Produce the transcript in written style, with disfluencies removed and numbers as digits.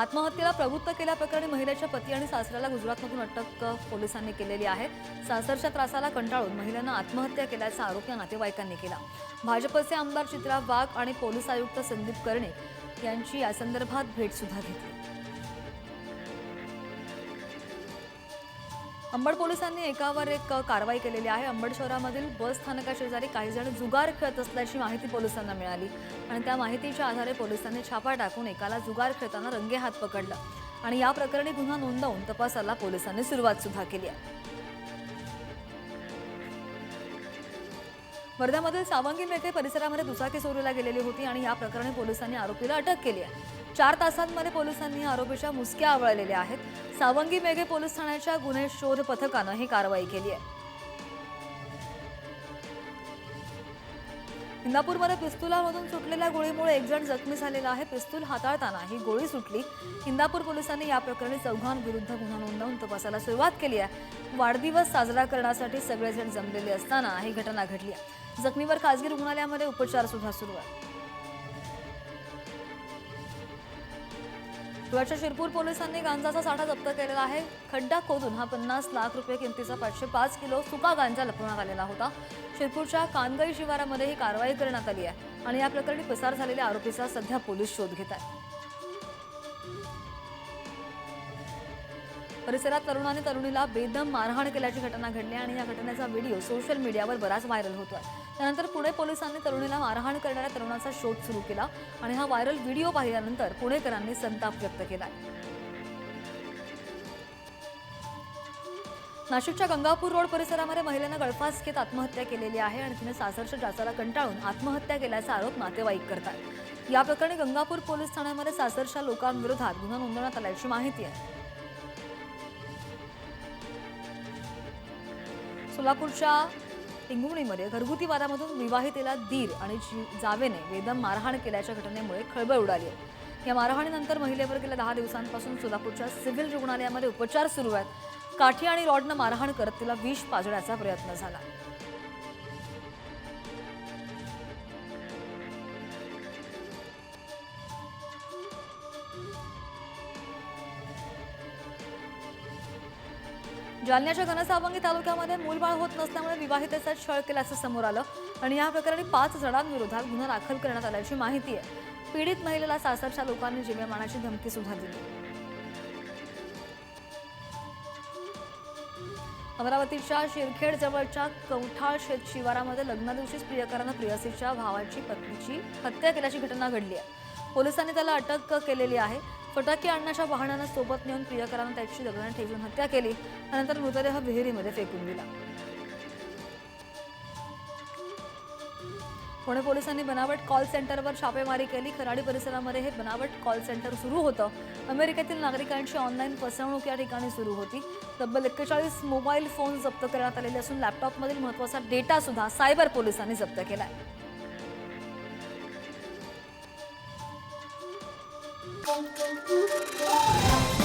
आत्महत्येला प्रवृत्त केल्याप्रकरणी महिलेच्या पती आणि सासऱ्याला गुजरातमधून अटक पोलिसांनी केलेली आहे। सासरच्या त्रासाला कंटाळून महिलेनं आत्महत्या केल्याचा आरोप या नातेवाईकांनी केला। भाजपचे आमदार चित्रा वाघ आणि पोलीस आयुक्त संदीप कर्णिक यांची या संदर्भात भेट सुद्धा घेतली। अंबड पोलिसांनी एकावर एक कारवाई केलेली आहे। अंबड शहरामधील बस स्थानकाशेजारी काही जण जुगार खेळत असल्याची माहिती पोलिसांना मिळाली आणि त्या माहितीच्या आधारे पोलिसांनी छापा टाकून एकाला जुगार खेळताना रंगेहात पकडलं आणि या प्रकरणी गुन्हा नोंदवून तपासाला पोलिसांनी सुरुवात सुद्धा केली आहे। वर्ध्यामधील सावंगी मेघे परिसरामध्ये दुचाकी चोरीला गेलेली होती आणि या प्रकरणी पोलिसांनी आरोपीला अटक केली आहे। 4 तासांमध्ये पोलिसांनी आरोपीच्या मुसक्या आवळलेल्या आहेत। सावंगी मेघे पोलीस ठाण्याच्या गुन्हे शोध पथकानं ही कारवाई केली आहे। इंदापूरमध्ये पिस्तुलामधून सुटलेल्या गोळीमुळे एक जण जखमी झालेला आहे। पिस्तूल हाताळताना ही गोळी सुटली। इंदापूर पोलिसांनी या प्रकरणी चौघांविरुद्ध गुन्हा नोंदवून तपासाला सुरुवात केली आहे। वाढदिवस साजरा करण्यासाठी सगळेजण जमलेले असताना ही घटना घडली आहे। जखमीवर खासगी रुग्णालयामध्ये उपचार सुद्धा सुरू आहेत। धुळ्याच्या शिरपूर पोलिसांनी गांजाचा साठा जप्त केलेला आहे। खड्डा खोदून हा 50 लाख रुपये किमतीचा 505 किलो सुका गांजा लपवण्यात आलेला होता। शिरपूरच्या कानगई शिवारामध्ये ही कारवाई करण्यात आली आहे आणि या प्रकरणी पसार झालेल्या आरोपीचा सध्या पोलीस शोध घेत आहेत। परिसरात तरुणाने तरुणीला बेदम मारहाण केल्याची घटना घडली आणि या घटनेचा व्हिडिओ सोशल मीडियावर बराच व्हायरल होतोय। त्यानंतर पुणे पोलिसांनी तरुणीला मारहाण करणाऱ्या तरुणाचा शोध सुरू केला आणि हा व्हायरल व्हिडिओ पाहिल्यानंतर पुणेकरांनी संताप व्यक्त केला। नाशिकच्या गंगापूर रोड परिसरामध्ये महिलेनं गळफास घेत आत्महत्या केलेली आहे आणि तिने सासरच्या जाचाला कंटाळून आत्महत्या केल्याचा आरोप नातेवाईक करतात। या प्रकरणी गंगापूर पोलीस ठाण्यामध्ये सासरच्या लोकांविरोधात गुन्हा नोंदवण्यात आल्याची माहिती आहे। सोलापूरच्या इंगुणीमध्ये घरगुती वादामधून विवाहितेला दीर आणि जावेने बेदम मारहाण केल्याच्या घटनेमुळे खळबळ उडाली आहे। या मारहाणीनंतर महिलेवर गेल्या 10 दिवसांपासून सोलापूरच्या सिव्हिल रुग्णालयामध्ये उपचार सुरू आहेत। काठी आणि रॉडनं मारहाण करत तिला विष पाजण्याचा प्रयत्न झाला। जालन्याच्या घनसावंगी तालुक्यामध्ये मूलबाळ होत नसल्यामुळे विवाहितेचा छळ केल्याचं समोर आलं आणि या प्रकरणी 5 जणांविरोधात गुन्हा दाखल करण्यात आल्याची माहिती आहे। पीडित महिलेला सासरच्या लोकांनी जीवे मारण्याची धमकी सुद्धा दिली। अमरावतीच्या शिरखेड जवळच्या कवठाळ शेत शिवारामध्ये लग्नादिवशीच प्रियकरानं प्रियसीच्या भावाची पत्नीची हत्या केल्याची घटना घडली आहे। पोलिसांनी त्याला अटक केलेली आहे। फटाके आणण्याच्या वाहनानं सोबत नेऊन प्रियकरानं त्याची दगडाने ठेचून हत्या केली। त्यानंतर मृतदेह विहिरीमध्ये फेकून दिला। पुणे पोलिसांनी बनावट कॉल सेंटरवर छापेमारी केली। खराडी परिसरामध्ये हे बनावट कॉल सेंटर सुरू होतं। अमेरिकेतील नागरिकांची ऑनलाईन फसवणूक या ठिकाणी सुरू होती। तब्बल 41 मोबाईल फोन जप्त करण्यात आलेले असून लॅपटॉपमधील महत्त्वाचा डेटा सुद्धा सायबर पोलिसांनी जप्त केलाय। Thank you.